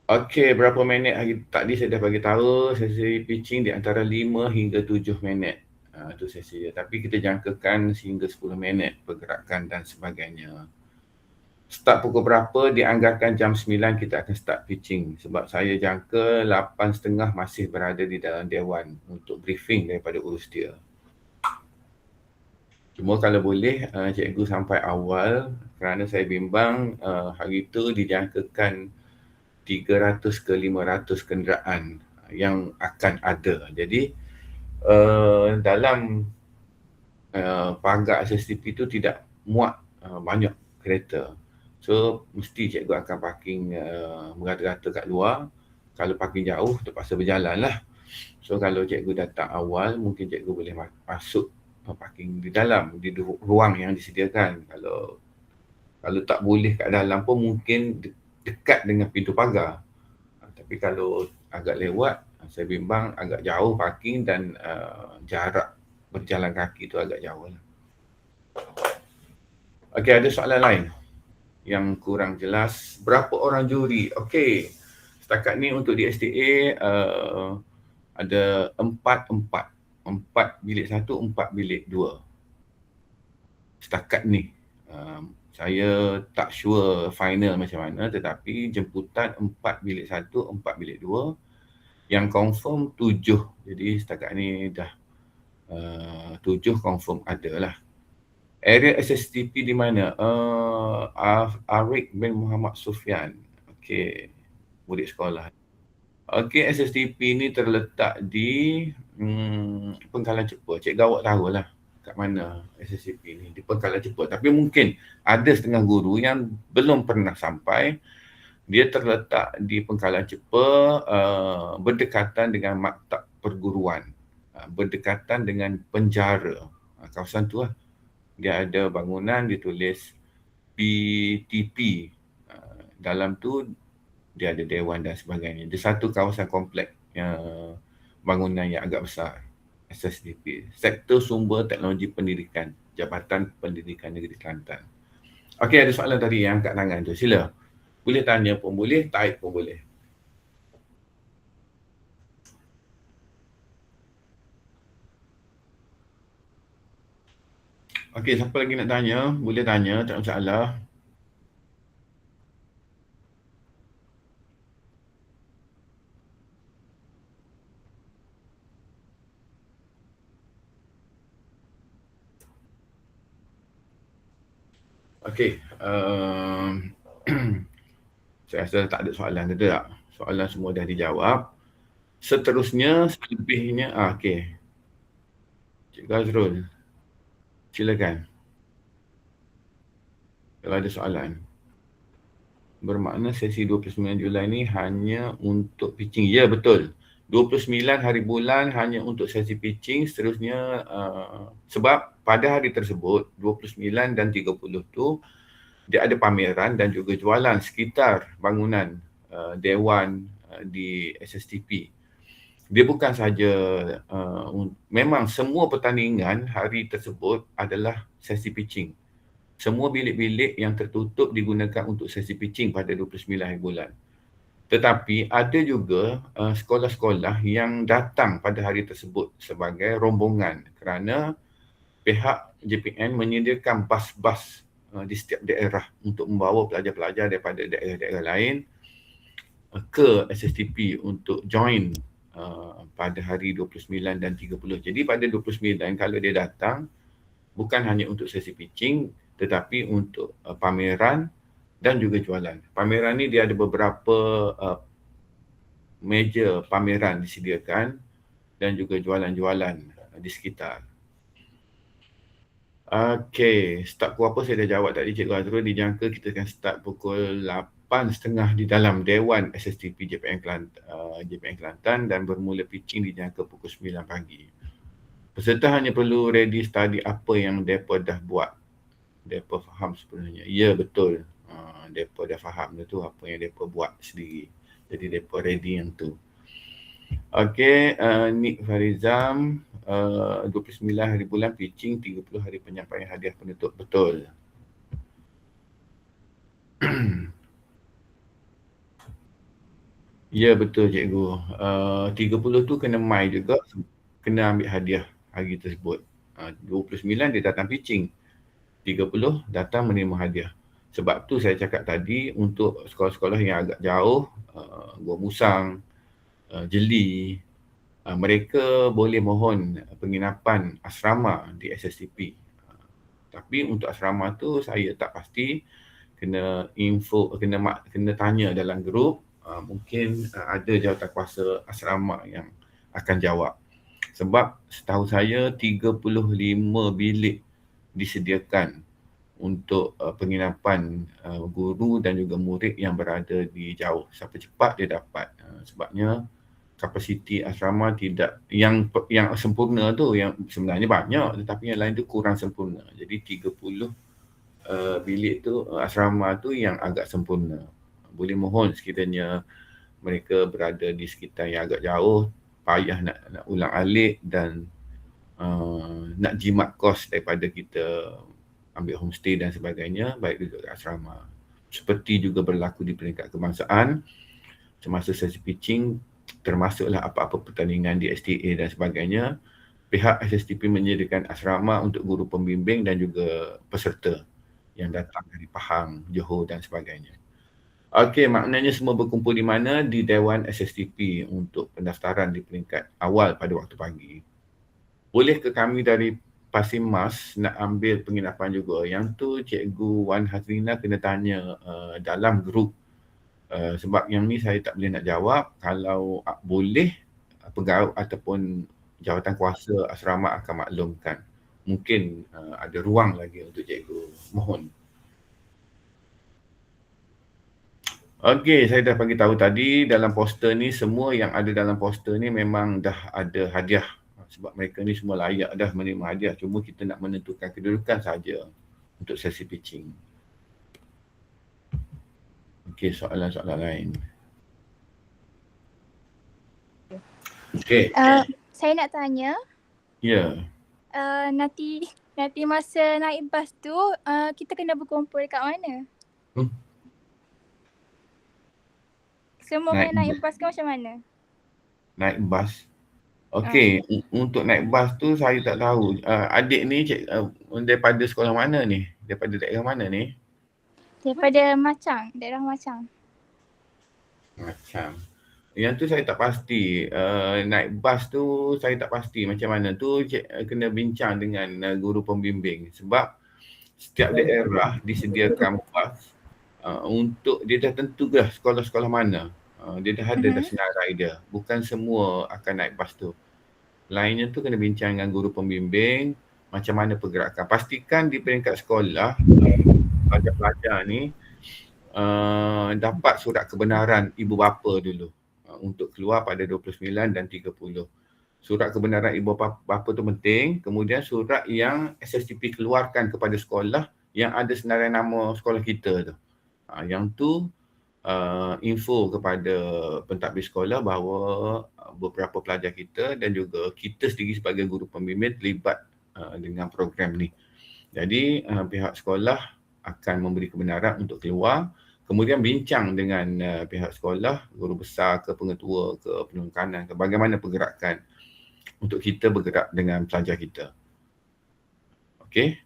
Okey, berapa minit tadi saya dah bagi tahu sesi pitching di antara 5 hingga 7 minit. Itu sesi dia. Tapi kita jangkakan sehingga 10 minit pergerakan dan sebagainya. Start pukul berapa, dianggarkan jam 9 kita akan start pitching. Sebab saya jangka 8.30 masih berada di dalam dewan untuk briefing daripada urus dia. Cuma kalau boleh cikgu sampai awal kerana saya bimbang hari itu dijangkakan 300 ke 500 kenderaan yang akan ada. Jadi dalam pagar SSTP itu tidak muat banyak kereta. So mesti cikgu akan parking merata-rata kat luar. Kalau parking jauh terpaksa berjalan lah. So kalau cikgu datang awal mungkin cikgu boleh masuk parking di dalam, di ruang yang disediakan. Kalau tak boleh kat dalam pun mungkin dekat dengan pintu pagar. Tapi kalau agak lewat, saya bimbang agak jauh parking dan jarak berjalan kaki tu agak jauh lah. Okey, ada soalan lain yang kurang jelas? Berapa orang juri? Okey, setakat ni untuk di STA ada 4 bilik 1, 4 bilik 2. Setakat ni. Saya tak sure final macam mana, tetapi jemputan 4 bilik 1, 4 bilik 2. Yang confirm 7. Jadi setakat ni dah 7 confirm ada lah. Area SSTP di mana? Arik bin Muhammad Sufyan. Okey, murid sekolah. Okey, SSTP ni terletak di Pengkalan Cepa. Cik Gawak tahulah kat mana SSTP ni, di Pengkalan Cepa. Tapi mungkin ada setengah guru yang belum pernah sampai. Dia terletak di Pengkalan Cepa, berdekatan dengan maktab perguruan, berdekatan dengan penjara. Kawasan tu lah. Dia ada bangunan ditulis PTP. Dalam tu dia ada dewan dan sebagainya. Dia satu kawasan komplek bangunan yang agak besar, SSDP, Sektor Sumber Teknologi Pendidikan, Jabatan Pendidikan Negeri Kelantan. Okey, ada soalan tadi yang angkat tangan tu, sila. Boleh tanya pun boleh, type pun boleh. Okey, siapa lagi nak tanya? Boleh tanya, tak ada masalah. Okey, saya rasa tak ada soalan, ada tak? Soalan semua dah dijawab. Seterusnya, selebihnya, okey. Cikgu Azrul, silakan. Kalau ada soalan. Bermakna sesi 29 Julai ni hanya untuk pitching. Ya, betul. 29 hari bulan hanya untuk sesi pitching. Seterusnya, sebab pada hari tersebut, 29 dan 30 tu, dia ada pameran dan juga jualan sekitar bangunan Dewan di SSTP. Dia bukan saja, memang semua pertandingan hari tersebut adalah sesi pitching. Semua bilik-bilik yang tertutup digunakan untuk sesi pitching pada 29 hari bulan. Tetapi ada juga sekolah-sekolah yang datang pada hari tersebut sebagai rombongan kerana pihak JPN menyediakan bas-bas di setiap daerah untuk membawa pelajar-pelajar daripada daerah-daerah lain ke SSTP untuk join pada hari 29 dan 30. Jadi pada 29 kalau dia datang, bukan hanya untuk sesi pitching tetapi untuk pameran dan juga jualan. Pameran ni dia ada beberapa meja pameran disediakan dan juga jualan-jualan di sekitar. Okey, start pukul apa saya dah jawab tadi Cikgu Azrul. Dijangka kita akan start pukul 8.30 di dalam Dewan SSTP JPN Kelantan dan bermula pitching dijangka pukul 9 pagi. Peserta hanya perlu ready study apa yang mereka dah buat. Mereka faham sebenarnya. Ya, betul. Mereka dah faham tu apa yang mereka buat sendiri. Jadi mereka ready yang tu. Okey, Nik Farizam, 29 hari bulan pitching, 30 hari penyampaian hadiah penutup. Betul. Ya, betul cikgu. 30 tu kena mai juga, kena ambil hadiah hari tersebut. 29 dia datang pitching. 30 datang menerima hadiah. Sebab tu saya cakap tadi untuk sekolah-sekolah yang agak jauh, Gua Musang, Jeli, mereka boleh mohon penginapan asrama di SSTP. Tapi untuk asrama tu saya tak pasti, kena tanya dalam grup, mungkin ada jawatankuasa asrama yang akan jawab. Sebab setahu saya 35 bilik disediakan untuk penginapan guru dan juga murid yang berada di jauh. Siapa cepat dia dapat. Sebabnya kapasiti asrama tidak yang sempurna tu, yang sebenarnya banyak tetapi yang lain tu kurang sempurna. Jadi 30 bilik tu asrama tu yang agak sempurna. Boleh mohon sekiranya mereka berada di sekitar yang agak jauh, payah nak ulang alik dan nak jimat kos daripada kita ambil homestay dan sebagainya, baik duduk kat asrama. Seperti juga berlaku di peringkat kebangsaan, semasa sesi pitching, termasuklah apa-apa pertandingan di STA dan sebagainya, pihak SSTP menyediakan asrama untuk guru pembimbing dan juga peserta yang datang dari Pahang, Johor dan sebagainya. Okey, maknanya semua berkumpul di mana? Di Dewan SSTP untuk pendaftaran di peringkat awal pada waktu pagi. Boleh ke kami dari Pasimas nak ambil penginapan juga? Yang tu Cikgu Wan Hazrina kena tanya dalam grup. Sebab yang ni saya tak boleh nak jawab. Kalau boleh, pegawai ataupun jawatan kuasa asrama akan maklumkan. Mungkin ada ruang lagi untuk cikgu. Mohon. Okey, saya dah bagi tahu tadi dalam poster ni, semua yang ada dalam poster ni memang dah ada hadiah. Sebab mereka ni semua layak dah menerima hadiah. Cuma kita nak menentukan kedudukan saja untuk sesi pitching. Okey, soalan-soalan lain. Okey. Saya nak tanya, Ya. nanti masa naik bas tu kita kena berkumpul dekat mana? Semua kena naik bas ke macam mana? Naik bas. Okey, untuk naik bas tu saya tak tahu. Adik ni daripada sekolah mana ni? Daripada daerah mana ni? Daripada Macang, daerah Macang. Macam. Yang tu saya tak pasti. Naik bas tu saya tak pasti macam mana. Tu kena bincang dengan guru pembimbing. Sebab setiap daerah disediakan bas untuk dia dah tentu dah sekolah-sekolah mana. Dia dah ada dah senarai dia. Bukan semua akan naik bas tu. Lainnya tu kena bincang dengan guru pembimbing macam mana pergerakan. Pastikan di peringkat sekolah pelajar-pelajar ni dapat surat kebenaran ibu bapa dulu untuk keluar pada 29 dan 30. Surat kebenaran ibu bapa tu penting. Kemudian surat yang SSTP keluarkan kepada sekolah yang ada senarai nama sekolah kita tu. Yang tu info kepada pentadbir sekolah bahawa beberapa pelajar kita dan juga kita sendiri sebagai guru pembimbing terlibat dengan program ni. Jadi pihak sekolah akan memberi kebenaran untuk keluar, kemudian bincang dengan pihak sekolah, guru besar ke pengetua ke penungkanan ke bagaimana pergerakan untuk kita bergerak dengan pelajar kita. Okey.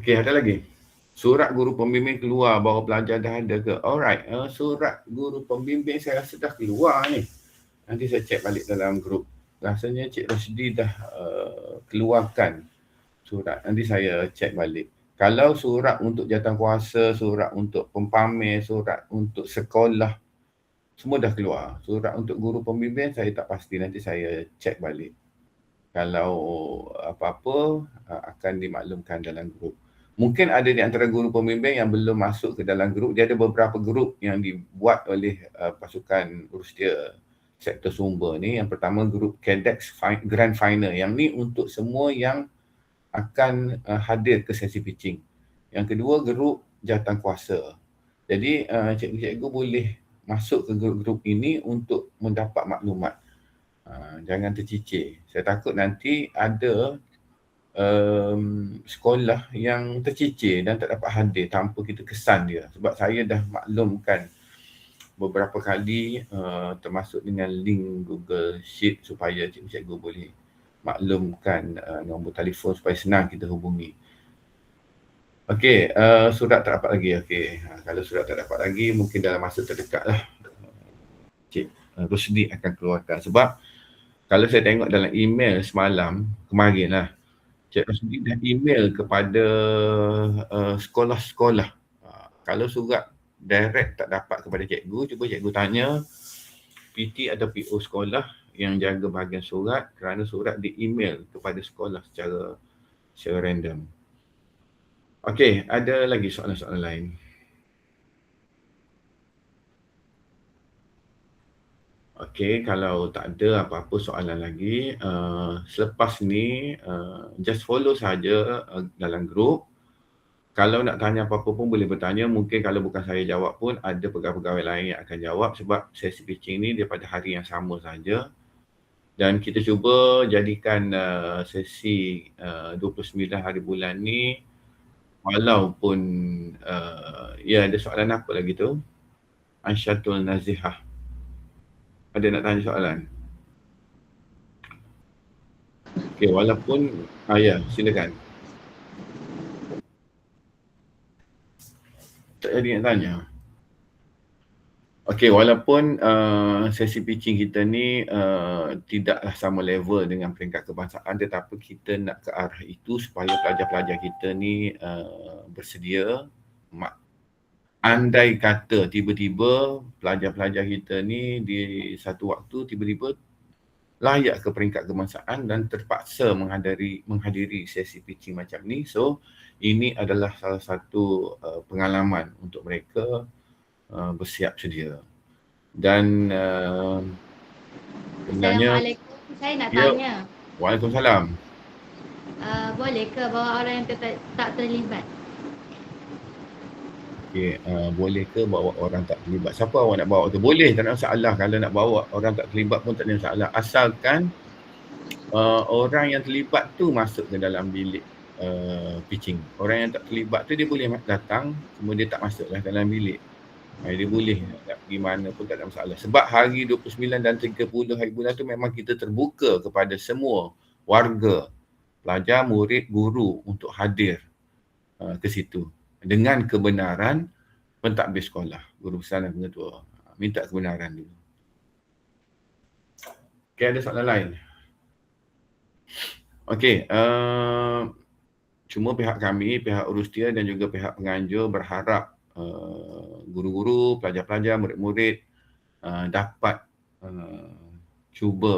Okey, ada lagi? Surat guru pembimbing keluar bahawa pelajar dah ada ke? Alright, surat guru pembimbing saya rasa dah keluar ni. Nanti saya cek balik dalam grup. Rasanya Cik Rosdi dah keluarkan surat. Nanti saya cek balik. Kalau surat untuk jawatankuasa, surat untuk pempamer, surat untuk sekolah, semua dah keluar. Surat untuk guru pembimbing saya tak pasti. Nanti saya cek balik. Kalau apa-apa akan dimaklumkan dalam grup. Mungkin ada di antara guru pembimbing yang belum masuk ke dalam grup. Dia ada beberapa grup yang dibuat oleh pasukan Rustia Sektor Sumber ni. Yang pertama grup KEDEX Grand Final. Yang ni untuk semua yang akan hadir ke sesi pitching. Yang kedua grup jawatankuasa. Jadi cikgu-cikgu boleh masuk ke grup-grup ini untuk mendapat maklumat. Jangan tercicir. Saya takut nanti ada sekolah yang tercicir dan tak dapat hadir tanpa kita kesan dia. Sebab saya dah maklumkan beberapa kali termasuk dengan link Google Sheet supaya cikgu-cikgu boleh maklumkan nombor telefon supaya senang kita hubungi. Okey, surat tak dapat lagi. Okey, kalau surat tak dapat lagi mungkin dalam masa terdekat lah Cik Rosdi akan keluarkan. Sebab kalau saya tengok dalam email semalam, kemarin lah, Cik Rosdi dah email kepada sekolah-sekolah. Kalau surat direct tak dapat kepada cikgu, cuba cikgu tanya PT atau PO sekolah yang jaga bahagian surat kerana surat di-email kepada sekolah secara random. Okey, ada lagi soalan-soalan lain? Okey, kalau tak ada apa-apa soalan lagi, selepas ni just follow saja dalam grup. Kalau nak tanya apa-apa pun boleh bertanya. Mungkin kalau bukan saya jawab pun ada pegawai-pegawai lain yang akan jawab sebab sesi pitching ni daripada hari yang sama saja. Dan kita cuba jadikan sesi 29 hari bulan ni walaupun ya ada soalan apa lagi tu? Ansyatul Nazihah. Ada nak tanya soalan? Okey, walaupun ya, silakan. Tak jadi nak tanya. Okey, walaupun sesi pitching kita ni tidaklah sama level dengan peringkat kebangsaan, tetapi kita nak ke arah itu supaya pelajar-pelajar kita ni bersedia. Andai kata tiba-tiba pelajar-pelajar kita ni di satu waktu tiba-tiba layak ke peringkat kebangsaan dan terpaksa menghadiri sesi pitching macam ni. So, ini adalah salah satu pengalaman untuk mereka bersiap sedia. Dan sebenarnya Assalamualaikum, saya nak tanya. Waalaikumsalam. Boleh ke bawa orang yang tak terlibat? Okay, boleh ke bawa orang tak terlibat? Siapa awak nak bawa tu? Boleh, tak ada masalah. Kalau nak bawa orang tak terlibat pun tak ada masalah. Asalkan orang yang terlibat tu masuk ke dalam bilik pitching. Orang yang tak terlibat tu dia boleh datang, cuma dia tak masuklah dalam bilik. Dia boleh nak pergi mana pun tak ada masalah. Sebab hari 29 dan 30 hari bulan tu memang kita terbuka kepada semua warga, pelajar, murid, guru untuk hadir ke situ dengan kebenaran pentadbir sekolah, guru besar dan pengetua. Minta kebenaran dulu. Okey, ada soalan lain? Okey, cuma pihak kami, pihak Urustia dan juga pihak penganjur berharap guru-guru, pelajar-pelajar, murid-murid dapat cuba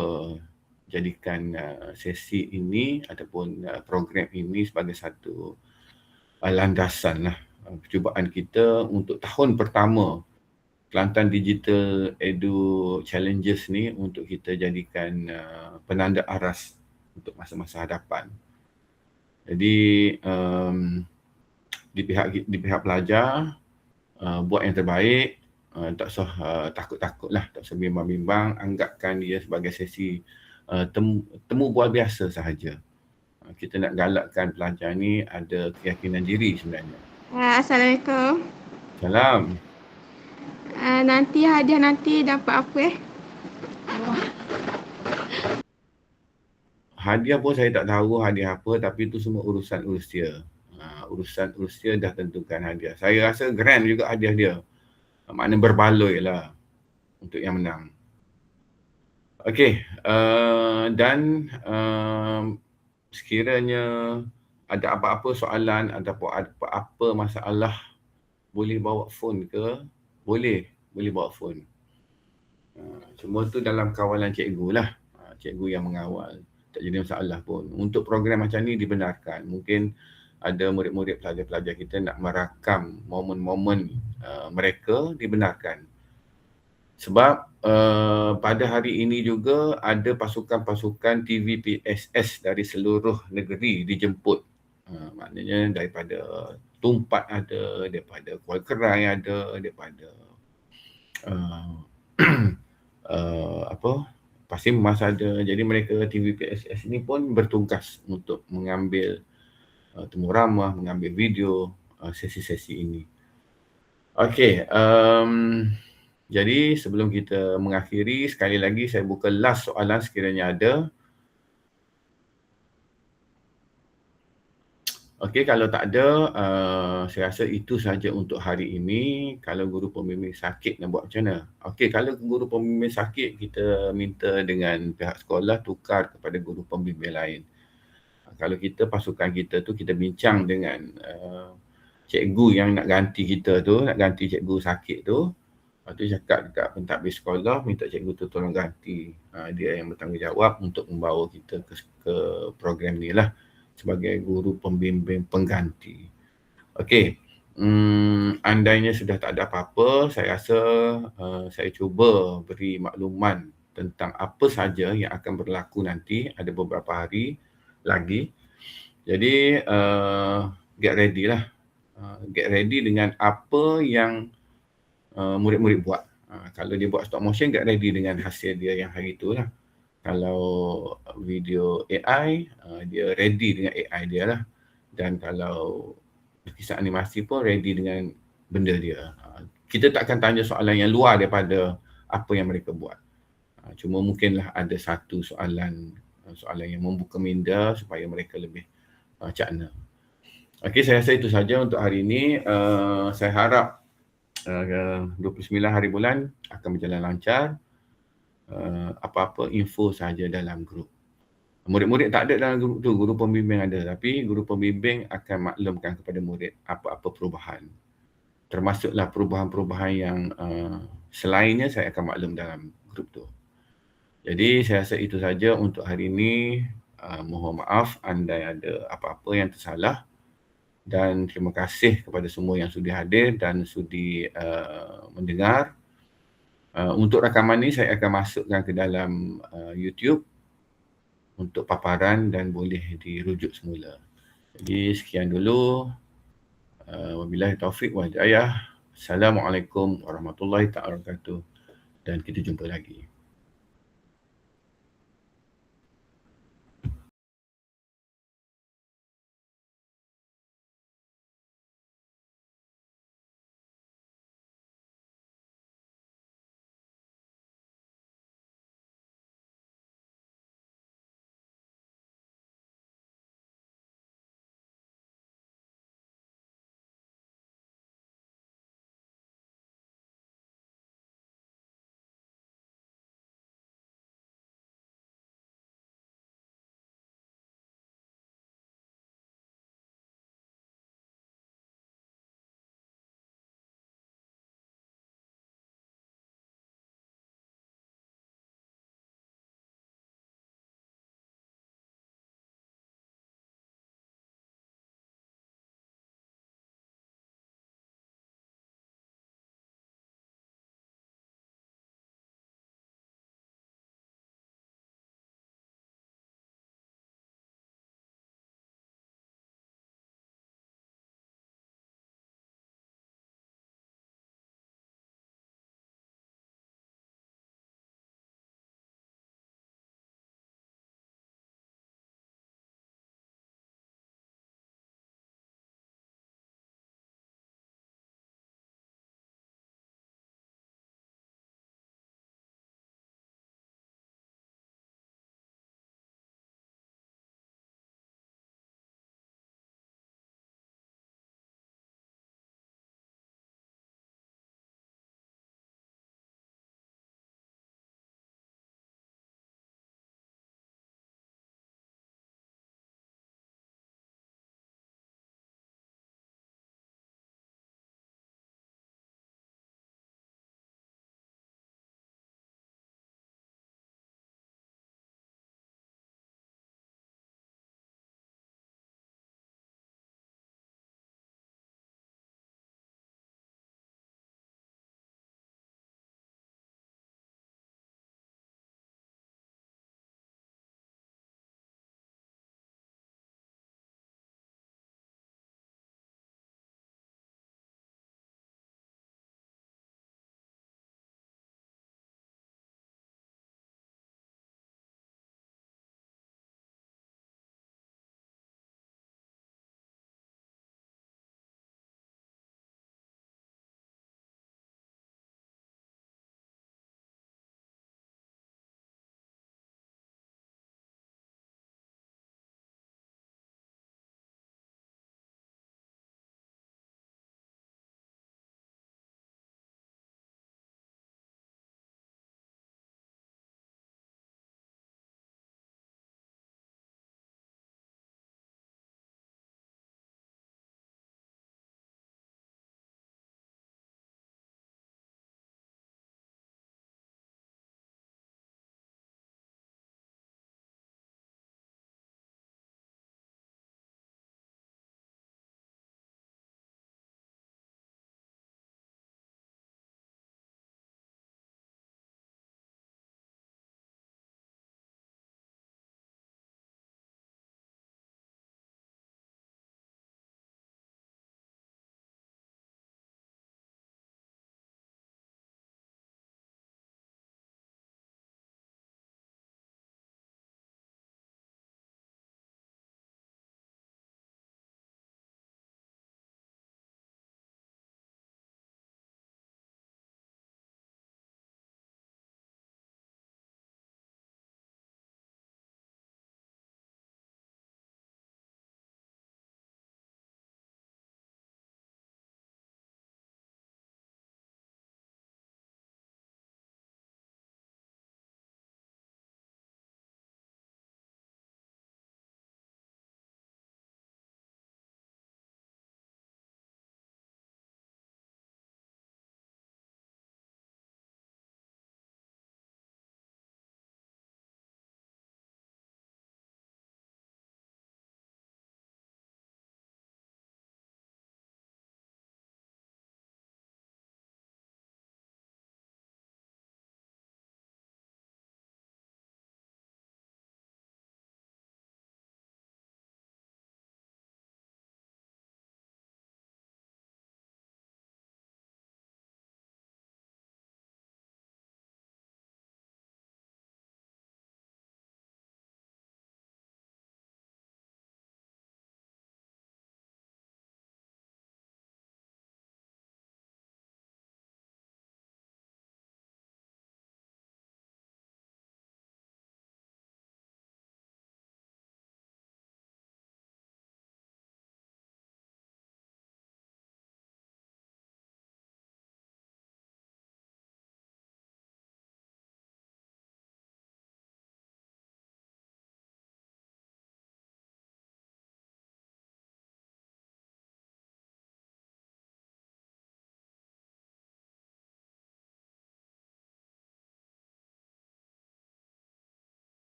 jadikan sesi ini ataupun program ini sebagai satu landasan lah percubaan kita untuk tahun pertama Kelantan Digital Edu Challenges ni untuk kita jadikan penanda aras untuk masa-masa hadapan. Jadi di pihak pelajar buat yang terbaik, tak usah takut-takut lah, tak usah bimbang-bimbang, anggapkan dia sebagai sesi temu bual biasa sahaja. Kita nak galakkan pelajar ni ada keyakinan diri sebenarnya. Assalamualaikum. Salam. Nanti hadiah nanti dapat apa Hadiah pun saya tak tahu hadiah apa, tapi itu semua urusan Urustia. Urusan Urustia dah tentukan hadiah. Saya rasa grand juga hadiah dia. Maknanya berbaloi lah untuk yang menang. Okey, dan sekiranya ada apa-apa soalan ataupun apa-apa masalah, boleh bawa phone ke? Boleh bawa phone. Cuma tu dalam kawalan cikgu lah. Cikgu yang mengawal. Tak jadi masalah pun. Untuk program macam ni dibenarkan. Mungkin ada murid-murid pelajar-pelajar kita nak merakam momen-momen mereka, dibenarkan. Sebab pada hari ini juga ada pasukan-pasukan TVPSS dari seluruh negeri dijemput. Maknanya daripada Tumpat ada, daripada Kuala Kerai ada, daripada Pasim Mas ada. Jadi mereka TVPSS ni pun bertugas untuk mengambil temu ramah, mengambil video sesi-sesi ini. Okey, jadi sebelum kita mengakhiri, sekali lagi saya buka last soalan sekiranya ada. Okey, kalau tak ada, saya rasa itu sahaja untuk hari ini. Kalau guru pembimbing sakit nak buat macam mana? Okey, kalau guru pembimbing sakit, kita minta dengan pihak sekolah tukar kepada guru pembimbing lain. Kalau kita, pasukan kita tu, kita bincang dengan cikgu yang nak ganti kita tu, nak ganti cikgu sakit tu. Lepas tu cakap dekat pentadbir sekolah, minta cikgu tu tolong ganti. Dia yang bertanggungjawab untuk membawa kita ke program ni lah sebagai guru pembimbing pengganti. Okey, andainya sudah tak ada apa-apa, saya rasa saya cuba beri makluman tentang apa saja yang akan berlaku nanti. Ada beberapa hari lagi. Jadi get ready lah. Get ready dengan apa yang murid-murid buat. Kalau dia buat stop motion, get ready dengan hasil dia yang hari tu lah. Kalau video AI, dia ready dengan AI dia lah. Dan kalau lukisan animasi pun ready dengan benda dia. Kita tak akan tanya soalan yang luar daripada apa yang mereka buat. Cuma mungkinlah ada satu soalan yang membuka minda supaya mereka lebih cakna. Okey, saya rasa itu saja untuk hari ini. Saya harap 29 hari bulan akan berjalan lancar. Apa-apa info saja dalam grup. Murid-murid tak ada dalam grup tu, guru pembimbing ada. Tapi guru pembimbing akan maklumkan kepada murid apa-apa perubahan. Termasuklah perubahan-perubahan yang selainnya saya akan maklum dalam grup tu. Jadi saya rasa itu saja untuk hari ini. Mohon maaf andai ada apa-apa yang tersalah. Dan terima kasih kepada semua yang sudi hadir dan sudi mendengar. Untuk rakaman ni saya akan masukkan ke dalam YouTube untuk paparan dan boleh dirujuk semula. Jadi sekian dulu. Wabillahi taufiq wal hidayah. Assalamualaikum warahmatullahi wabarakatuh dan kita jumpa lagi.